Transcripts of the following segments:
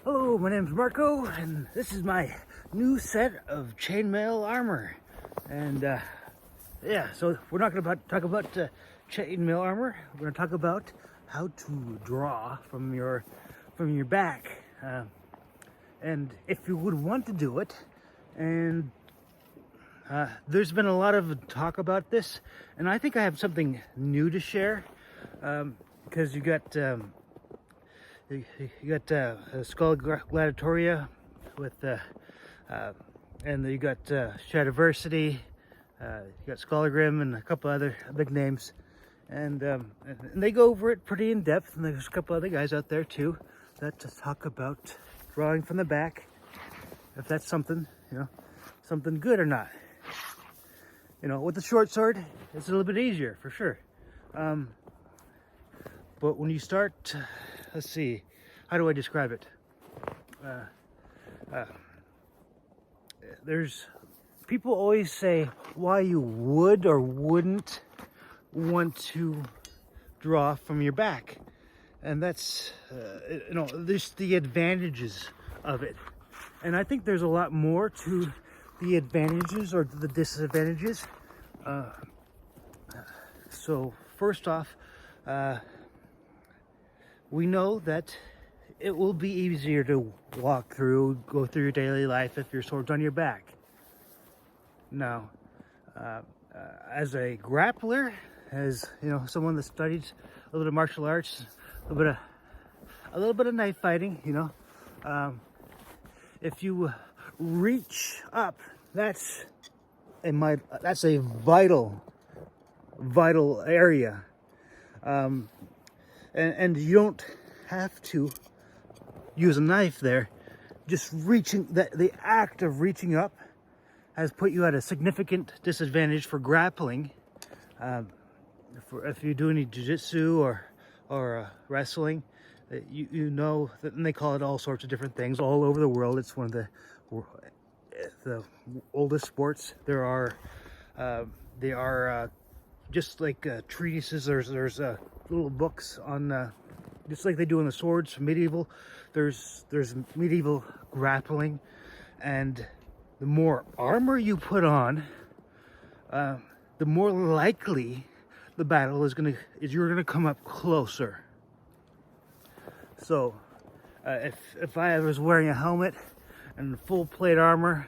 Hello, my name's Marco, and this is my new set of chainmail armor. And so we're not going to talk about chainmail armor. We're going to talk about how to draw from your back, and if you would want to do it. And there's been a lot of talk about this, and I think I have something new to share, because you got Skull Gladiatoria with and you got Shadiversity, you got Scholargrim and a couple other big names, and they go over it pretty in depth. And there's a couple other guys out there too that talk about drawing from the back, if that's something something good or not. With the short sword, it's a little bit easier for sure. But when you start, let's see, how do I describe it? There's people always say why you would or wouldn't want to draw from your back, and that's there's the advantages of it, and I think there's a lot more to the advantages or the disadvantages. So first off, we know that it will be easier to go through your daily life if your sword's on your back. Now, as a grappler, as someone that studies a little bit of martial arts, a little bit of knife fighting, if you reach up, that's a vital area, and you don't have to use a knife there. Just reaching, the act of reaching up has put you at a significant disadvantage for grappling. If you do any jiu-jitsu or wrestling, you know that, and they call it all sorts of different things all over the world. It's one of the oldest sports. They are just like treatises. There's little books on just like they do in the swords, medieval. There's medieval grappling, and the more armor you put on, the more likely the battle is you're gonna come up closer. So if I was wearing a helmet and full plate armor,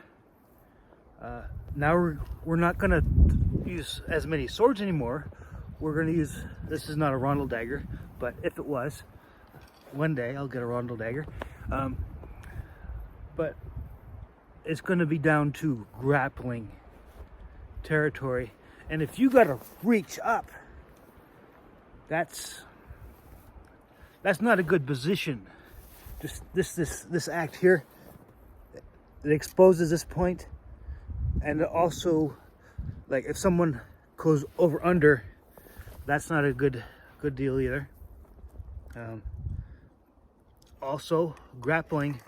now we're not gonna use as many swords anymore. We're gonna use, this is not a rondel dagger, but if it was, one day I'll get a rondel dagger. But it's gonna be down to grappling territory. And if you gotta reach up, that's not a good position. Just this act here, it exposes this point, and also, like, if someone goes over under, that's not a good deal either. Also, grappling,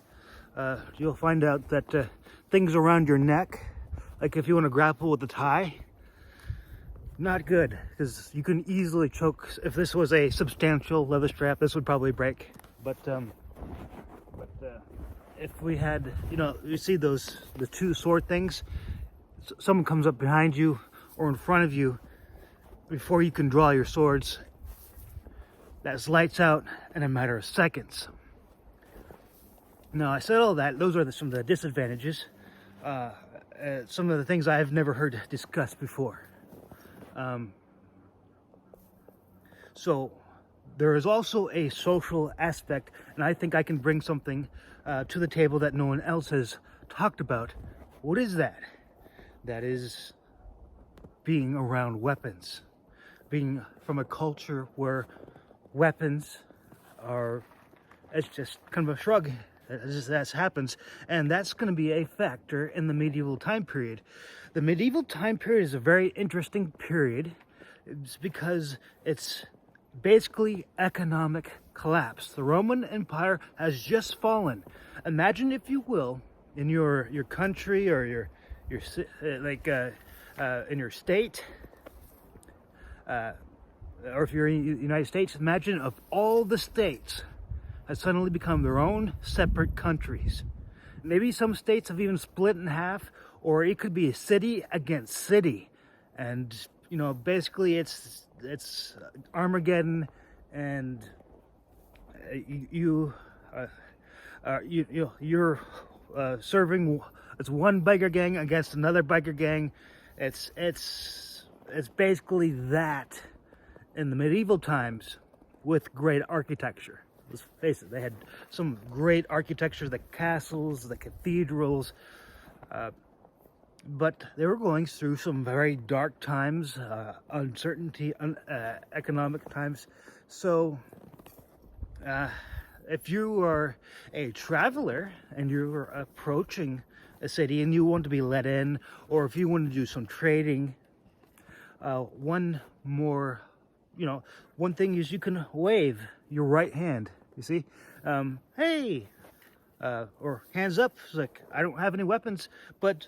you'll find out that things around your neck, like if you want to grapple with the tie, not good, because you can easily choke. If this was a substantial leather strap, this would probably break. But if we had, you see the two sword things, someone comes up behind you or in front of you, before you can draw your swords, that's lights out in a matter of seconds. Now, I said all that. Those are some of the disadvantages. Some of the things I've never heard discussed before. So there is also a social aspect, and I think I can bring something to the table that no one else has talked about. What is that? That is being around weapons. Being from a culture where weapons are, it's just kind of a shrug. That happens, and that's going to be a factor in the medieval time period. The medieval time period is a very interesting period. It's because it's basically economic collapse. The Roman Empire has just fallen. Imagine, if you will, in your country or your in your state, or if you're in the United States, imagine of all the states has suddenly become their own separate countries. Maybe some states have even split in half, or it could be a city against city. And, basically it's Armageddon, and you're serving, it's one biker gang against another biker gang. It's basically that in the medieval times with great architecture. Let's face it, they had some great architecture, the castles, the cathedrals, but they were going through some very dark times, uncertainty, economic times. So if you are a traveler and you're approaching a city and you want to be let in, or if you want to do some trading, one thing is you can wave your right hand, you see, hey, or hands up. It's like, I don't have any weapons, but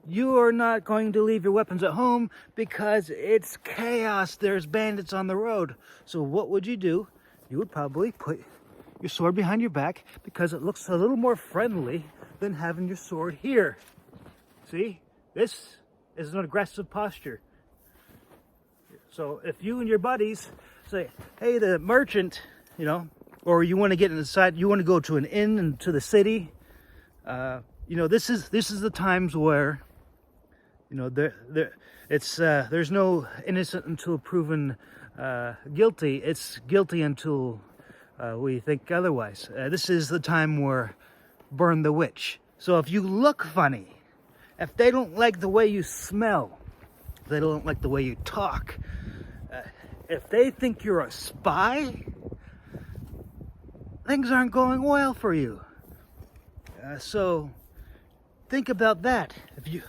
you are not going to leave your weapons at home because it's chaos. There's bandits on the road. So what would you do? You would probably put your sword behind your back because it looks a little more friendly than having your sword here. See, this is an aggressive posture. So if you and your buddies say, hey, the merchant, or you want to get inside, you want to go to an inn into the city, this is the times where, there's no innocent until proven guilty. It's guilty until we think otherwise. This is the time where burn the witch. So if you look funny, if they don't like the way you smell, if they don't like the way you talk, if they think you're a spy, things aren't going well for you. So think about that. If you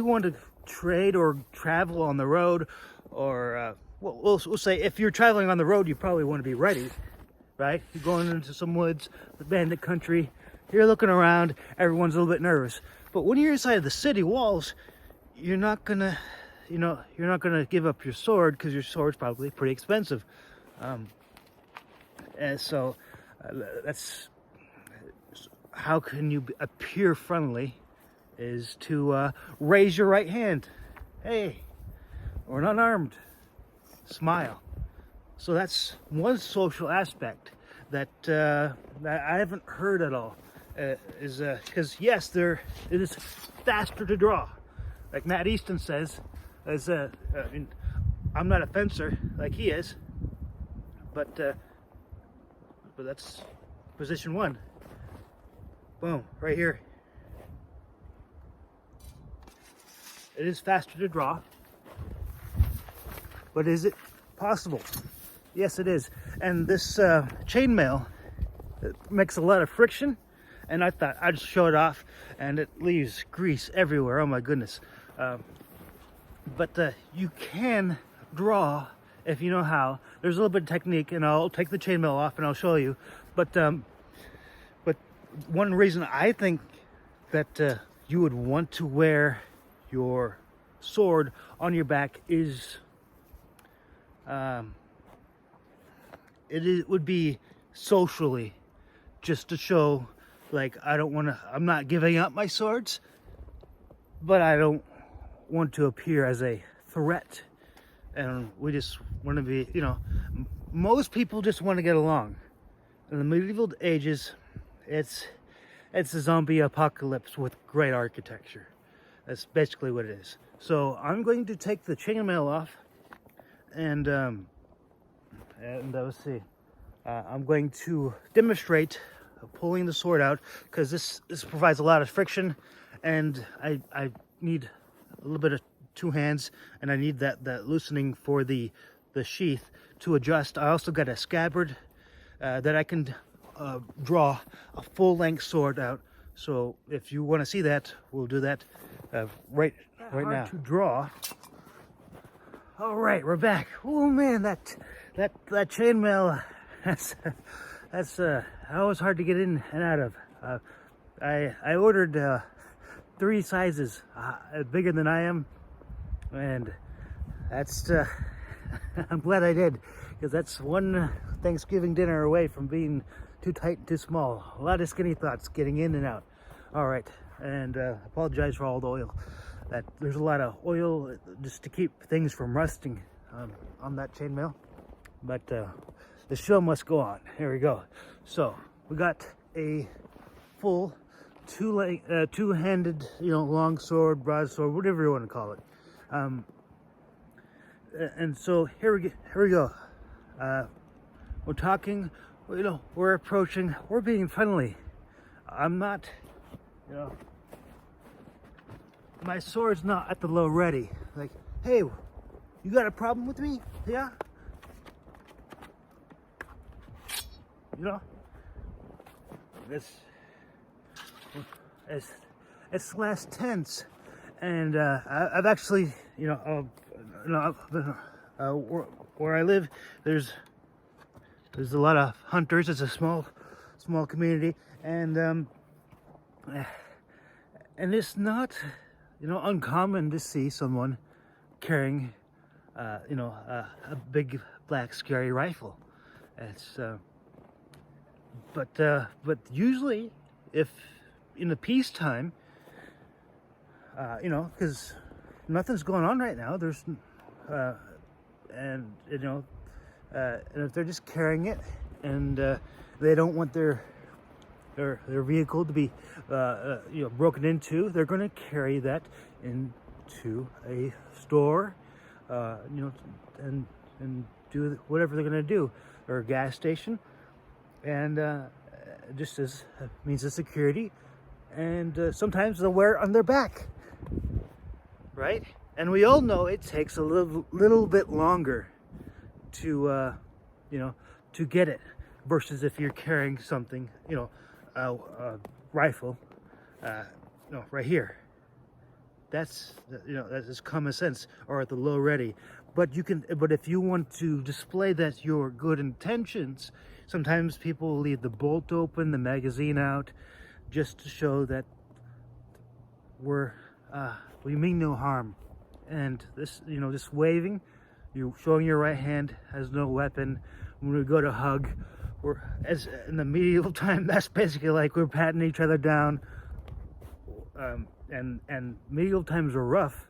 want to trade or travel on the road, or we'll say if you're traveling on the road, you probably want to be ready, right? You're going into some woods, the bandit country. You're looking around. Everyone's a little bit nervous. But when you're inside the city walls, you're not gonna give up your sword because your sword's probably pretty expensive. And so that's how can you appear friendly is to raise your right hand. Hey, or not armed. Smile. So that's one social aspect that I haven't heard at all. Is because yes, it is faster to draw. Like Matt Easton says, I'm not a fencer like he is, but that's position one. Boom, right here. It is faster to draw, but is it possible? Yes, it is. And this chainmail, it makes a lot of friction, and I thought I'd show it off, and it leaves grease everywhere. Oh my goodness. But you can draw if you know how. There's a little bit of technique, and I'll take the chainmail off and I'll show you. But one reason I think that you would want to wear your sword on your back is it would be socially, just to show, like, I'm not giving up my swords, but I don't want to appear as a threat. And we just want to be, most people just want to get along. In the medieval ages, it's a zombie apocalypse with great architecture. That's basically what it is. So I'm going to take the chainmail off, and let's see. I'm going to demonstrate pulling the sword out, because this provides a lot of friction, and I need a little bit of two hands, and I need that loosening for the sheath to adjust. I also got a scabbard that I can draw a full-length sword out. So if you want to see that, we'll do that right now. To draw. All right, we're back. Oh man, that chainmail, that's always hard to get in and out of. I ordered 3 sizes bigger than I am, and that's I'm glad I did, because that's one Thanksgiving dinner away from being too tight, too small. A lot of skinny thoughts getting in and out. All right, and apologize for all the oil. There's a lot of oil just to keep things from rusting on that chainmail. But the show must go on. Here we go. So we got a full two-handed, long sword, broadsword, whatever you want to call it. And so here we go. We're talking, we're approaching, we're being friendly. I'm not, my sword's not at the low ready. Like, hey, you got a problem with me? Yeah? It's less tense, and I've actually, where I live, there's a lot of hunters. It's a small community, and it's not, uncommon to see someone carrying, a big black scary rifle. It's but usually, if in the peacetime, because nothing's going on right now, there's and if they're just carrying it, and they don't want their vehicle to be broken into, they're going to carry that into a store, and do whatever they're going to do, or a gas station, and just as means of security. And sometimes they'll wear it on their back, right? And we all know it takes a little bit longer to to get it, versus if you're carrying something, a rifle, right here. That's that's common sense, or at the low ready. But if you want to display that your good intentions, sometimes people will leave the bolt open, the magazine out, just to show that we mean no harm. And this, just waving, you showing your right hand has no weapon. When we go to hug, as in the medieval time, that's basically like we're patting each other down. And medieval times were rough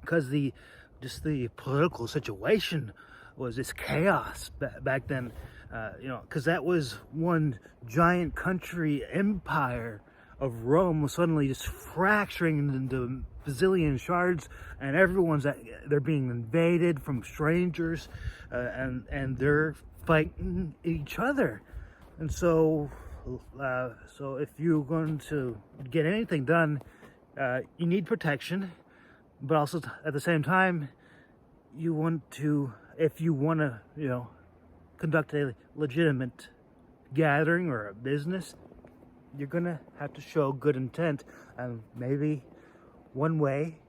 because the political situation was this chaos back then. Because that was one giant country empire of Rome was suddenly just fracturing into bazillion shards, and they're being invaded from strangers, and they're fighting each other. And so if you're going to get anything done, you need protection, but also at the same time, if you want to, conduct a legitimate gathering or a business, you're gonna have to show good intent. And maybe one way,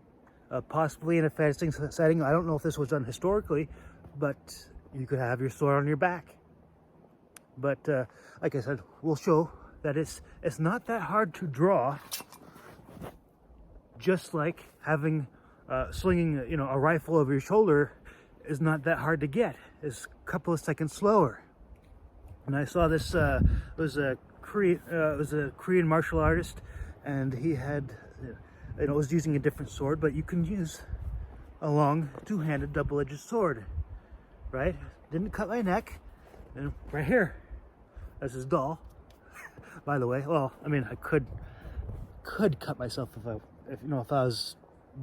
possibly in a fencing setting, I don't know if this was done historically, but you could have your sword on your back. But like I said, we'll show that it's not that hard to draw, just like having slinging a rifle over your shoulder is not that hard to get. It's a couple of seconds slower. And I saw this, it was a Korean martial artist, and he had, was using a different sword, but you can use a long two-handed double-edged sword, right? Didn't cut my neck, and right here, that's his dull, by the way. Well, I mean, I could cut myself if I was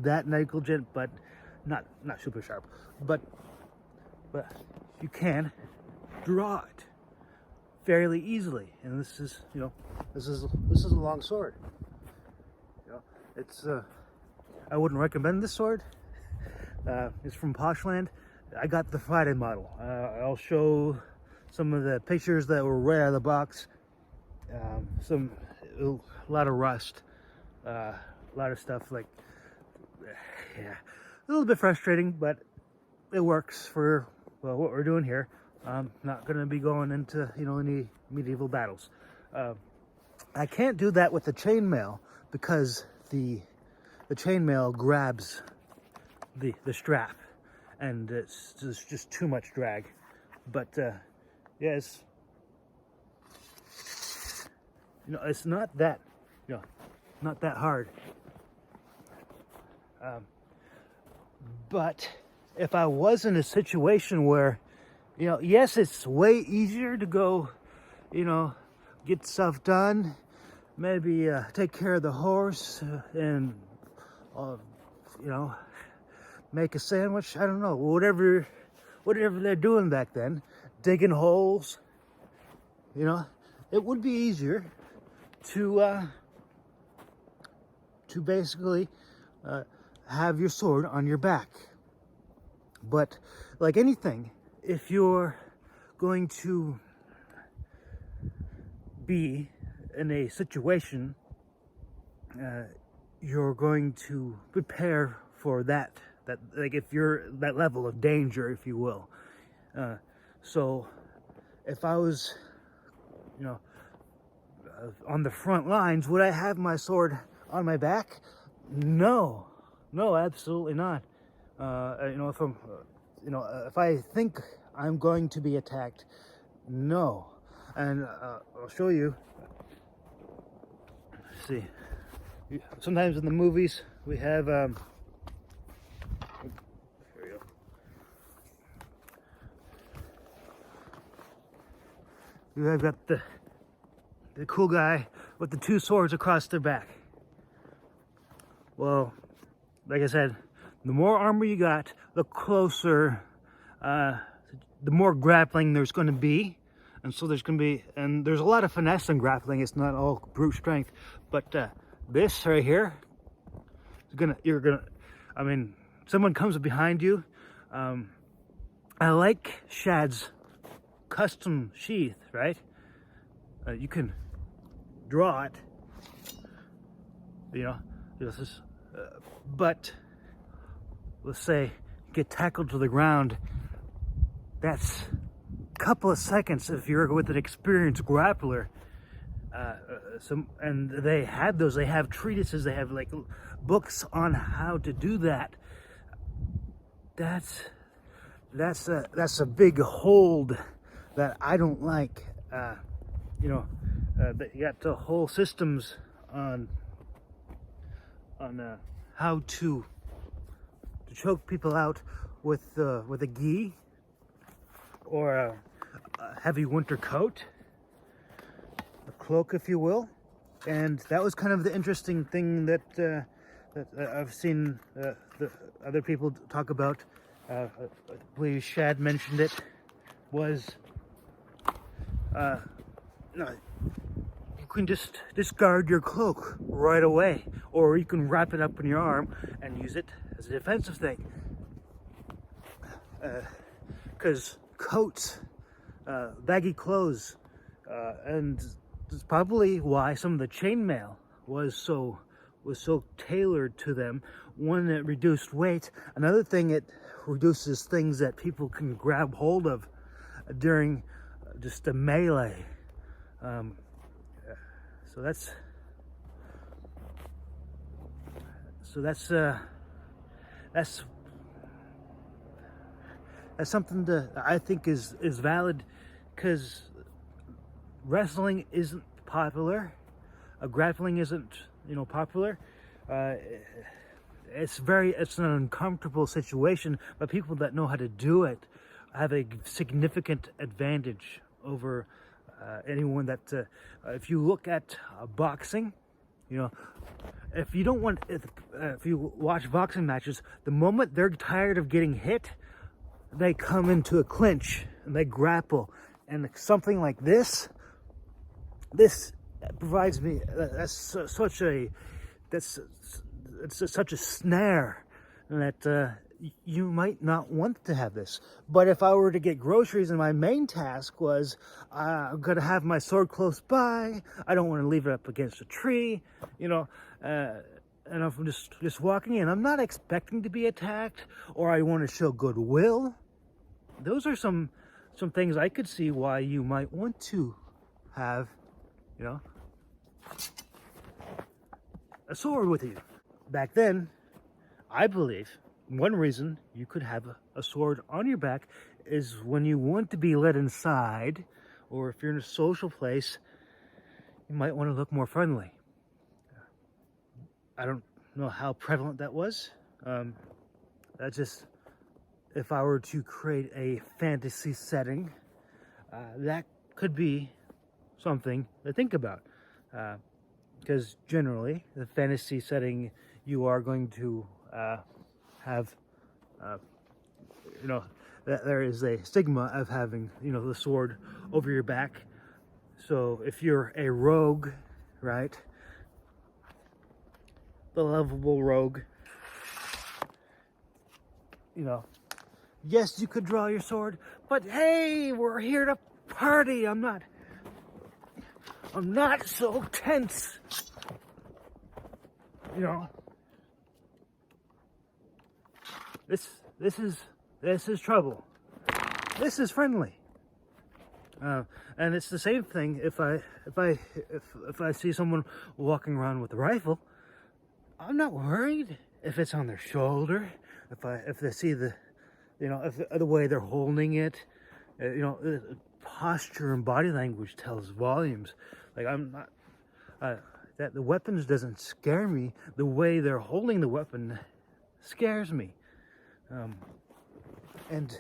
that negligent, but not super sharp. But you can draw it fairly easily, and this is a long sword. It's I wouldn't recommend this sword. It's from Poshland. I got the Friday model. I'll show some of the pictures that were right out of the box. A lot of rust, a lot of stuff like, yeah, a little bit frustrating, but it works for what we're doing here. I'm not going to be going into any medieval battles. I can't do that with the chainmail because the chainmail grabs the strap, and it's just too much drag. But yes, it's not that, not that hard. But if I was in a situation where, yes, it's way easier to go, get stuff done, maybe take care of the horse and, make a sandwich. I don't know, whatever they're doing back then, digging holes. It would be easier to basically have your sword on your back. But like anything, if you're going to be in a situation, you're going to prepare for that like if you're that level of danger, if you will. So if I was, on the front lines, would I have my sword on my back? No, absolutely not. If I think I'm going to be attacked, no. And I'll show you. Let's see. Sometimes in the movies we have here we go. You have got the cool guy with the two swords across their back. Well, like I said, the more armor you got, the closer, the more grappling there's going to be. And so there's a lot of finesse in grappling. It's not all brute strength. But this right here, someone comes behind you. I like Shad's custom sheath, right? You can draw it, but let's say you get tackled to the ground. That's a couple of seconds if you're with an experienced grappler. And they have treatises, they have like books on how to do that. That's a big hold that I don't like. You got the whole systems on how to choke people out with a gi or a heavy winter coat, a cloak, if you will. And that was kind of the interesting thing that I've seen the other people talk about. I believe Shad mentioned it. Was you can just discard your cloak right away, or you can wrap it up in your arm and use it as a defensive thing. Because coats, baggy clothes, and that's probably why some of the chainmail was so tailored to them. One, it reduced weight. Another thing, it reduces things that people can grab hold of during just a melee. So that's something that I think is valid, because wrestling isn't popular, grappling isn't popular. It's an uncomfortable situation, but people that know how to do it have a significant advantage over anyone that if you look at boxing, if you watch boxing matches, the moment they're tired of getting hit, they come into a clinch and they grapple. And something like this provides me such a snare that you might not want to have this. But if I were to get groceries and my main task was I'm gonna have my sword close by, I don't want to leave it up against a tree, and if I'm just walking in, I'm not expecting to be attacked, or I want to show goodwill. Those are some things I could see why you might want to have, a sword with you. Back then, I believe one reason you could have a sword on your back is when you want to be let inside, or if you're in a social place, you might want to look more friendly. I don't know how prevalent that was. That's just, if I were to create a fantasy setting, that could be something to think about. Because generally, the fantasy setting, you are going to have, that there is a stigma of having, the sword over your back. So if you're a rogue, right, the lovable rogue, yes, you could draw your sword, but hey, we're here to party. I'm not so tense. This is trouble. This is friendly. And it's the same thing if I see someone walking around with a rifle. I'm not worried if it's on their shoulder, if they see the way they're holding it. The posture and body language tells volumes. Like, I'm not that the weapons doesn't scare me. The way they're holding the weapon scares me. And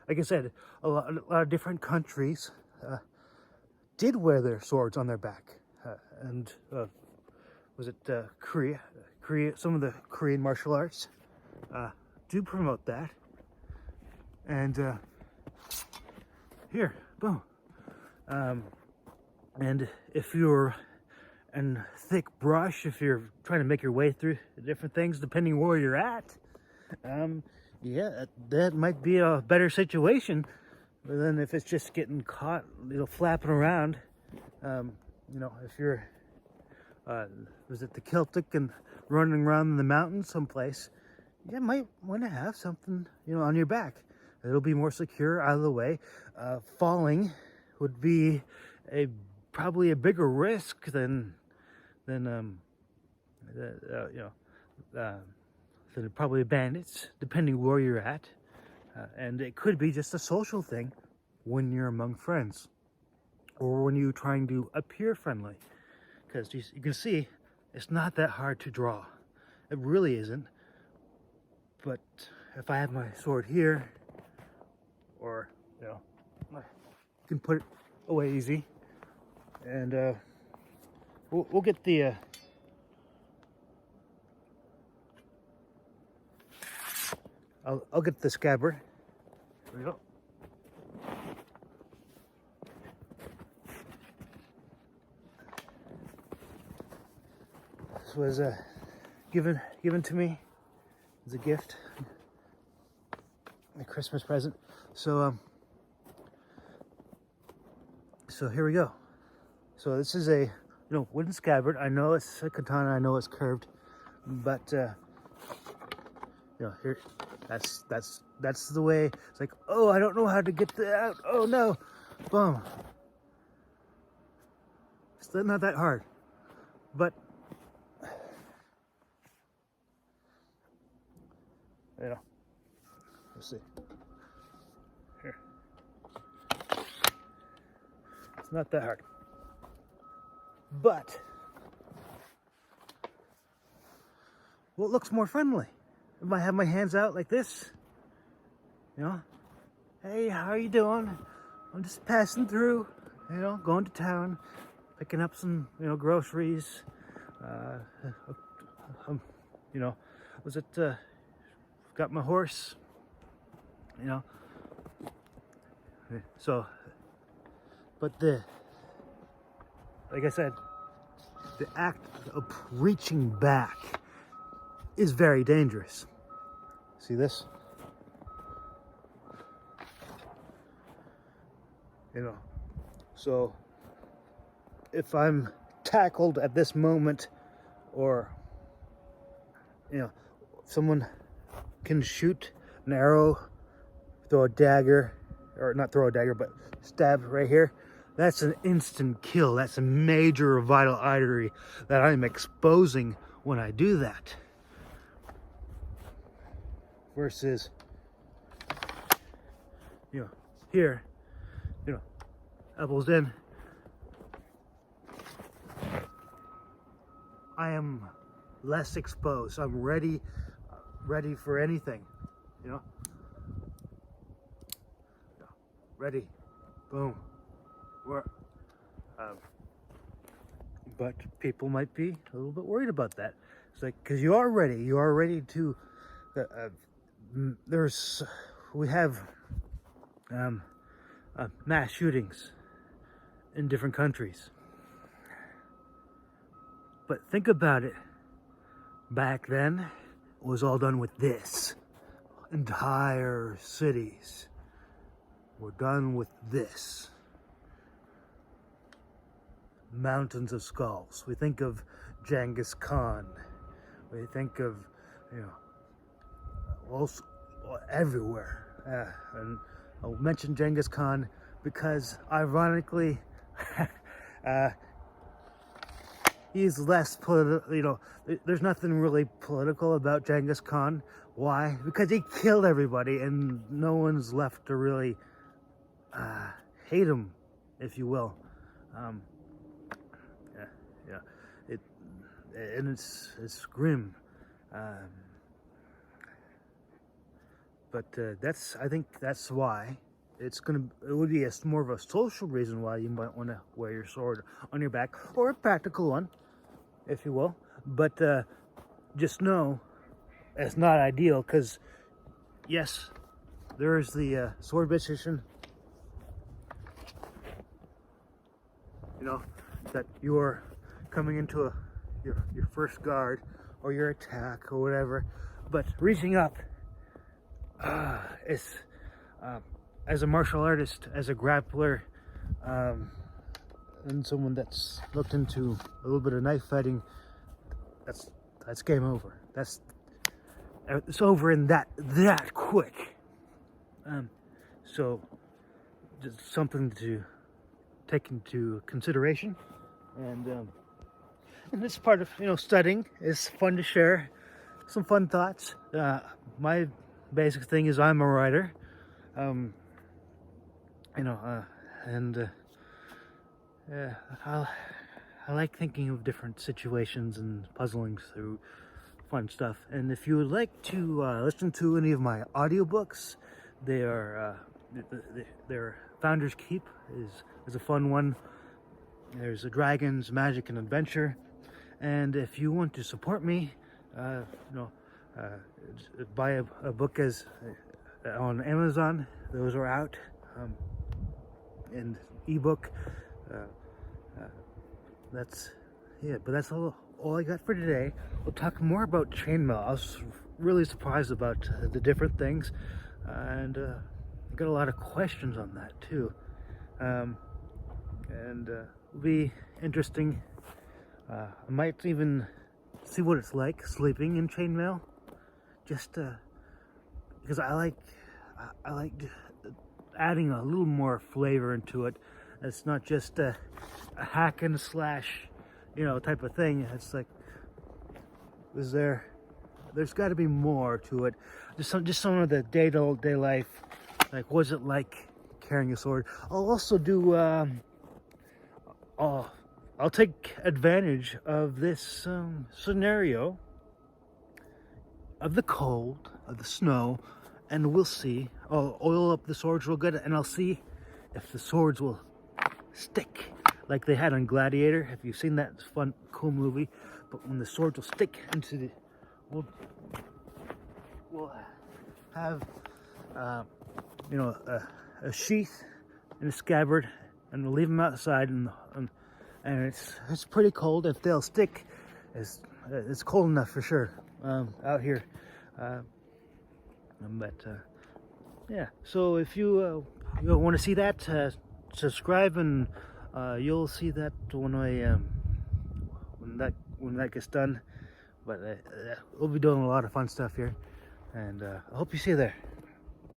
like I said, a lot of different countries did wear their swords on their back, and was it Korea? Some of the Korean martial arts do promote that. And here, boom. And if you're in thick brush, if you're trying to make your way through different things, depending where you're at, yeah, that might be a better situation than if it's just getting caught, flapping around. If you're, was it the Celtic and running around in the mountains someplace, you might want to have something, on your back. It'll be more secure, out of the way. Falling would be probably a bigger risk than probably bandits, depending where you're at. And it could be just a social thing when you're among friends, or when you're trying to appear friendly. Because you can see, it's not that hard to draw. It really isn't. But if I have my sword here, or, you can put it away easy. And we'll get the... I'll get the scabbard. There we go. This was given to me as a gift, a Christmas present. So here we go. So this is a wooden scabbard. I know it's a katana. I know it's curved, but here. That's the way. It's like, oh, I don't know how to get that out. Oh no, boom. It's not that hard, but let's see. Here, it's not that hard, but what looks more friendly? If I have my hands out like this, hey, how are you doing? I'm just passing through, going to town, picking up some, groceries. Was it, got my horse, So, but like I said, the act of reaching back is very dangerous. See this? So if I'm tackled at this moment, or someone can shoot an arrow, throw a dagger, or not throw a dagger, but stab right here, that's an instant kill. That's a major vital artery that I'm exposing when I do that. Versus, here, elbows in, I am less exposed. I'm ready for anything, you know? Ready, boom, we're, but people might be a little bit worried about that. It's like, because you are ready to, we have mass shootings in different countries. But think about it. Back then, it was all done with this. Entire cities were done with this. Mountains of skulls. We think of Genghis Khan. We think of, also everywhere. And I'll mention Genghis Khan because, ironically, he's less political. There's nothing really political about Genghis Khan. Why? Because he killed everybody, and no one's left to really hate him, if you will. And it's grim. But I think that's why it would be more of a social reason why you might want to wear your sword on your back, or a practical one, if you will. But just know it's not ideal, because yes, there is the sword position, that you're coming into your first guard or your attack or whatever, but reaching up is as a martial artist, as a grappler, and someone that's looked into a little bit of knife fighting, that's game over. It's over in that quick. So just something to take into consideration. And this part of studying is fun to share some fun thoughts. My basic thing is I'm a writer, and I like thinking of different situations and puzzling through fun stuff. And if you would like to listen to any of my audiobooks, they're Founder's Keep is a fun one. There's a Dragons, Magic, and Adventure. And if you want to support me, buy a book on Amazon. Those are out, and ebook. That's all I got for today. We'll talk more about chainmail. I was really surprised about the different things, and I got a lot of questions on that too. It'll be interesting. I might even see what it's like sleeping in chainmail, just because I like adding a little more flavor into it. It's not just a hack and slash, type of thing. It's like, there's got to be more to it. Just some of the day-to-day life, like what's it like carrying a sword. I'll also do I'll take advantage of this scenario of the cold, of the snow, and we'll see. I'll oil up the swords real good, and I'll see if the swords will stick like they had on Gladiator. If you've seen that, it's a fun, cool movie. But when the swords will stick into the, we'll have a sheath and a scabbard, and we'll leave them outside, and it's pretty cold. If they'll stick, it's cold enough for sure out here. Yeah. So if you want to see that, subscribe, and you'll see that when that gets done. But we'll be doing a lot of fun stuff here, and I hope you see you there.